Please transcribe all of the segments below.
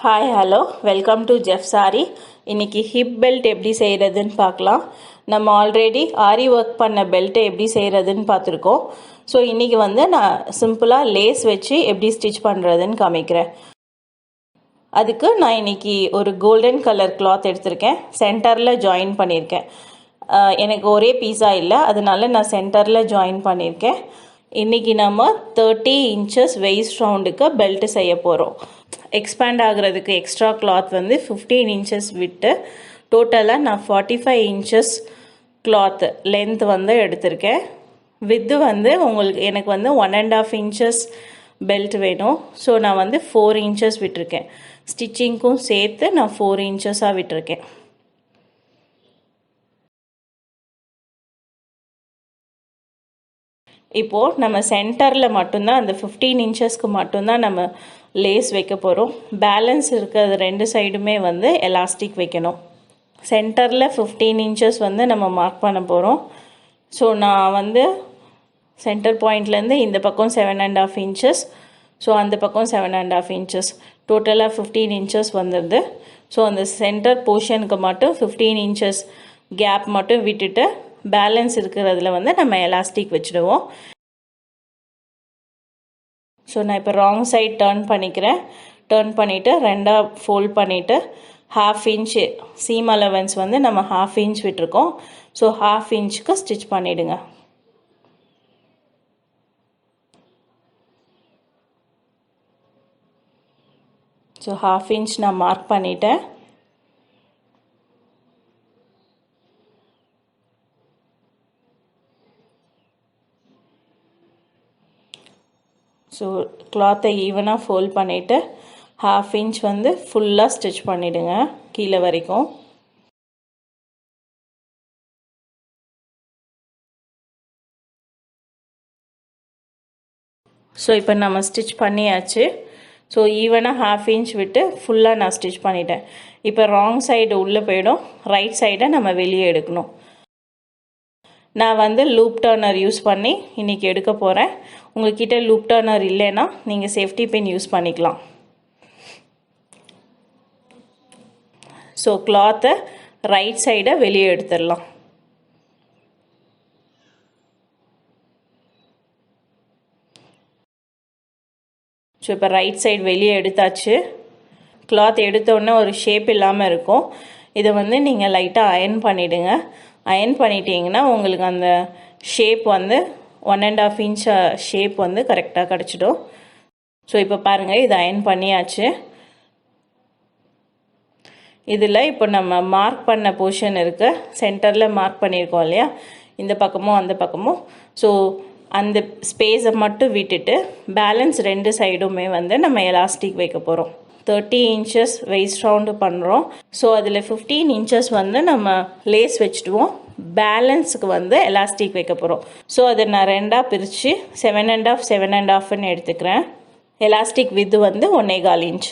Hi, hello, welcome to JEF'S Aari. இன்னைக்கு hip belt எப்படி செய்கிறதுன்னு பார்க்கலாம். நம்ம ஆல்ரெடி ஆரி ஒர்க் பண்ண பெல்ட்டை எப்படி செய்கிறதுன்னு பார்த்துருக்கோம். ஸோ இன்றைக்கி நான் சிம்பிளாக லேஸ் வச்சு எப்படி ஸ்டிச் பண்ணுறதுன்னு காமிக்கிறேன். அதுக்கு நான் இன்றைக்கி ஒரு கோல்டன் கலர் கிளாத் எடுத்திருக்கேன். சென்டரில் ஜாயின் பண்ணியிருக்கேன். எனக்கு ஒரே பீஸா இல்லை, அதனால நான் சென்டரில் ஜாயின் பண்ணியிருக்கேன். இன்றைக்கி நம்ம 30 inches வெயிஸ்ட் ரவுண்டுக்கு பெல்ட்டு செய்ய போகிறோம். எக்ஸ்பேண்ட் ஆகிறதுக்கு எக்ஸ்ட்ரா கிளாத் 15 inches விட்டு டோட்டலாக நான் 45 inches கிளாத் லென்த் எடுத்திருக்கேன். வித்து உங்களுக்கு எனக்கு 1.5 inches பெல்ட் வேணும். ஸோ நான் 4 inches விட்டுருக்கேன். ஸ்டிச்சிங்க்கும் சேர்த்து நான் 4 inches விட்டுருக்கேன். இப்போது நம்ம சென்டரில் மட்டும்தான் அந்த 15 inchesக்கு மட்டும்தான் நம்ம லேஸ் வைக்க போகிறோம். பேலன்ஸ் இருக்கிறது ரெண்டு சைடுமே எலாஸ்டிக் வைக்கணும். சென்டரில் 15 inches நம்ம மார்க் பண்ண போகிறோம். ஸோ நான் சென்டர் பாயிண்ட்லேருந்து இந்த பக்கம் 7.5 inches, ஸோ அந்த பக்கம் 7.5 inches, டோட்டலாக 15 inches வந்துடுது. ஸோ அந்த சென்டர் போர்ஷனுக்கு மட்டும் 15 inches கேப் மட்டும் விட்டுட்டு பேலன்ஸ் இருக்கிறதுல நம்ம எலாஸ்டிக் வச்சுடுவோம். ஸோ நான் இப்போ ராங் சைட் டர்ன் பண்ணிக்கிறேன். டர்ன் பண்ணிவிட்டு ரெண்டாக ஃபோல்ட் பண்ணிவிட்டு 1/2 inch சீம் அலவன்ஸ் நம்ம 1/2 inch விட்டுருக்கோம். ஸோ 1/2 inchக்கு ஸ்டிச் பண்ணிவிடுங்க. ஸோ 1/2 inch நான் மார்க் பண்ணிட்டேன். ஸோ கிளாத்தை ஈவனாக ஃபோல்ட் பண்ணிவிட்டு 1/2 inch ஃபுல்லாக ஸ்டிச் பண்ணிவிடுங்க கீழே வரைக்கும். ஸோ இப்போ நம்ம ஸ்டிச் பண்ணியாச்சு. ஸோ ஈவனாக 1/2 inch விட்டு ஃபுல்லாக நான் ஸ்டிச் பண்ணிட்டேன். இப்போ ராங் சைடு உள்ளே போயிடும், ரைட் சைடை நம்ம வெளியே எடுக்கணும். நான் லூப் டர்னர் யூஸ் பண்ணி இன்றைக்கி எடுக்க போகிறேன். உங்கள்கிட்ட லூப் டர்னர் இல்லைன்னா நீங்கள் சேஃப்டி பின் யூஸ் பண்ணிக்கலாம். ஸோ கிளாத்தை ரைட் சைடை வெளியே எடுத்துடலாம். ஸோ இப்போ ரைட் சைடு வெளியே எடுத்தாச்சு. கிளாத் எடுத்தோடனே ஒரு ஷேப் இல்லாமல் இருக்கும். இதை நீங்கள் லைட்டாக அயர்ன் பண்ணிவிடுங்க. அயர்ன் பண்ணிட்டீங்கன்னா உங்களுக்கு அந்த ஷேப் 1.5 inch ஷேப் கரெக்டாக கிடச்சிடும். ஸோ இப்போ பாருங்கள், இது அயர்ன் பண்ணியாச்சு. இதில் இப்போ நம்ம மார்க் பண்ண போர்ஷன் இருக்குது, சென்டரில் மார்க் பண்ணியிருக்கோம் இல்லையா, இந்த பக்கமும் அந்த பக்கமும். ஸோ அந்த ஸ்பேஸை மட்டும் விட்டுட்டு பேலன்ஸ் ரெண்டு சைடுமே நம்ம எலாஸ்டிக் வைக்க போகிறோம். 30 inches வெயிஸ்ட் ரவுண்டு பண்ணுறோம். ஸோ அதில் 15 inches நம்ம லேஸ் வச்சுடுவோம். பேலன்ஸுக்கு எலாஸ்டிக் வைக்க போகிறோம். ஸோ அதை நான் ரெண்டாக பிரித்து 7.5 7.5ன்னு எடுத்துக்கிறேன். Elastic with 1.25 inch.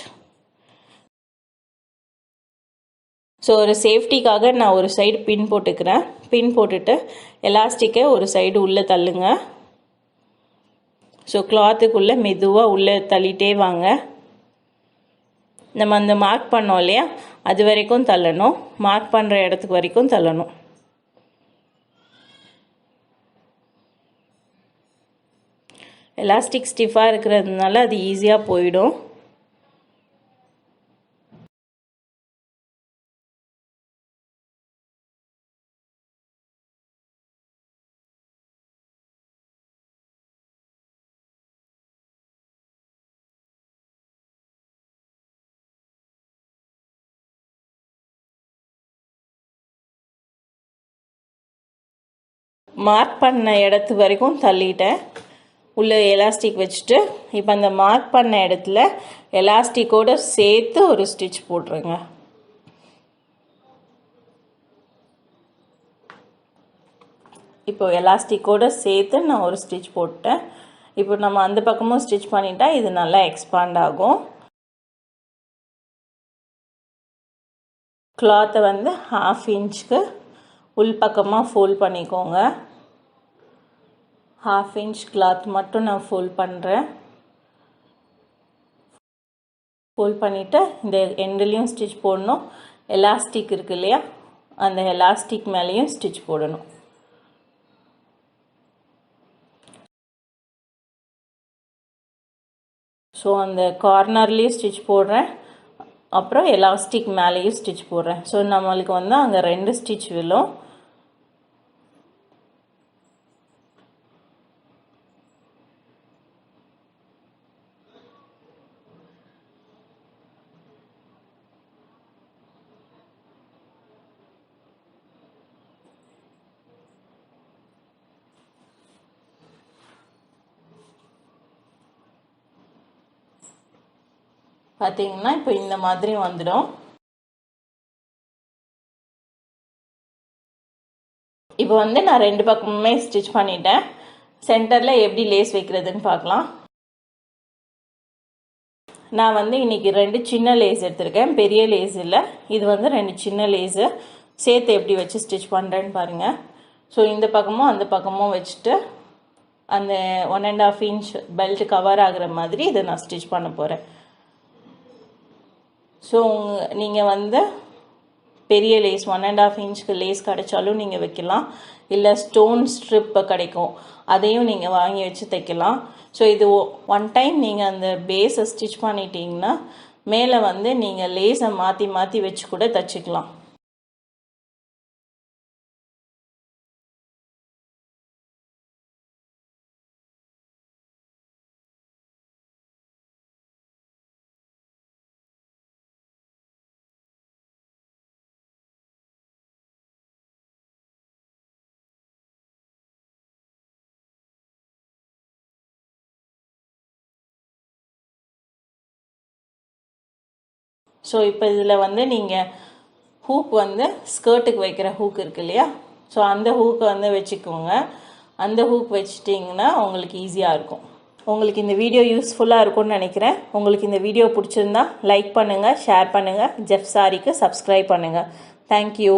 ஸோ ஒரு சேஃப்டிக்காக நான் ஒரு சைடு பின் போட்டுக்கிறேன். பின் போட்டுட்டு எலாஸ்டிக்கை ஒரு சைடு உள்ளே தள்ளுங்க. ஸோ கிளாத்துக்குள்ளே மெதுவாக உள்ளே தள்ளிட்டே வாங்க. நம்ம அந்த மார்க் பண்ணோம் இல்லையா, அது வரைக்கும் தள்ளணும். மார்க் பண்ணுற இடத்துக்கு வரைக்கும் தள்ளணும். எலாஸ்டிக் ஸ்டிஃபாக இருக்கிறதுனால அது ஈஸியாக போயிடும். மார்க் பண்ண இடத்து வரைக்கும் தள்ளிட்டேன். உள்ளே எலாஸ்டிக் வச்சுட்டு இப்போ அந்த மார்க் பண்ண இடத்துல எலாஸ்டிக்கோடு சேர்த்து ஒரு ஸ்டிச் போட்டுருங்க. இப்போ எலாஸ்டிக்கோடு சேர்த்து நான் ஒரு ஸ்டிச் போட்டேன். இப்போ நம்ம அந்த பக்கமும் ஸ்டிச் பண்ணிட்டா இது நல்லா எக்ஸ்பாண்ட் ஆகும். கிளாத்தை 1/2 inchக்கு உள் பக்கமாக ஃபோல்ட் பண்ணிக்கோங்க. 1/2 inch கிளாத் மட்டும் நான் ஃபோல்ட் பண்ணுறேன். ஃபோல்ட் பண்ணிவிட்டு இந்த எண்ட்லேயும் ஸ்டிச் போடணும். எலாஸ்டிக் இருக்குது இல்லையா, அந்த எலாஸ்டிக் மேலேயும் ஸ்டிச் போடணும். ஸோ அந்த கார்னர்லேயும் ஸ்டிச் போடுறேன், அப்புறம் எலாஸ்டிக் மேலேயும் ஸ்டிச் போடுறேன். ஸோ நம்மளுக்கு வந்து அங்கே 2 ஸ்டிச் விழும். பார்த்தீங்கன்னா இப்போ இந்த மாதிரி வந்துடும். இப்போ வந்து நான் 2 பக்கமுமே ஸ்டிச் பண்ணிட்டேன். சென்டரில் எப்படி லேஸ் வைக்கிறதுன்னு பார்க்கலாம். நான் வந்து இன்றைக்கி 2 சின்ன லேஸ் எடுத்திருக்கேன், பெரிய லேஸ் இல்லை. இது வந்து 2 சின்ன லேஸு சேர்த்து எப்படி வச்சு ஸ்டிச் பண்ணுறேன்னு பாருங்கள். ஸோ இந்த பக்கமும் அந்த பக்கமும் வச்சுட்டு அந்த 1.5 இன்ச் பெல்ட் கவர் ஆகிற மாதிரி இதை நான் ஸ்டிச் பண்ண போகிறேன். ஸோ நீங்கள் வந்து பெரிய லேஸ் 1.5 இன்ச்சுக்கு லேஸ் கிடைச்சாலும் நீங்கள் வைக்கலாம், இல்லை ஸ்டோன் ஸ்ட்ரிப்பு கிடைக்கும், அதையும் நீங்கள் வாங்கி வச்சு தைக்கலாம். ஸோ இது 1 டைம் நீங்கள் அந்த பேஸை ஸ்டிச் பண்ணிட்டீங்கன்னா மேலே வந்து நீங்கள் லேஸை மாற்றி மாற்றி வச்சு கூட தைச்சிக்கலாம். ஸோ இப்போ இதில் வந்து நீங்கள் ஹூக் வந்து ஸ்கர்ட்டுக்கு வைக்கிற ஹூக் இருக்கு இல்லையா, ஸோ அந்த ஹூக்கை வந்து வச்சுக்கோங்க. அந்த ஹூக் வச்சிட்டிங்கன்னா உங்களுக்கு ஈஸியாக இருக்கும். உங்களுக்கு இந்த வீடியோ யூஸ்ஃபுல்லாக இருக்கும்னு நினைக்கிறேன். உங்களுக்கு இந்த வீடியோ பிடிச்சிருந்தா லைக் பண்ணுங்கள், ஷேர் பண்ணுங்கள், ஜெஃப்ஸ் ஆரிக்கு சப்ஸ்கிரைப் பண்ணுங்கள். தேங்க்யூ.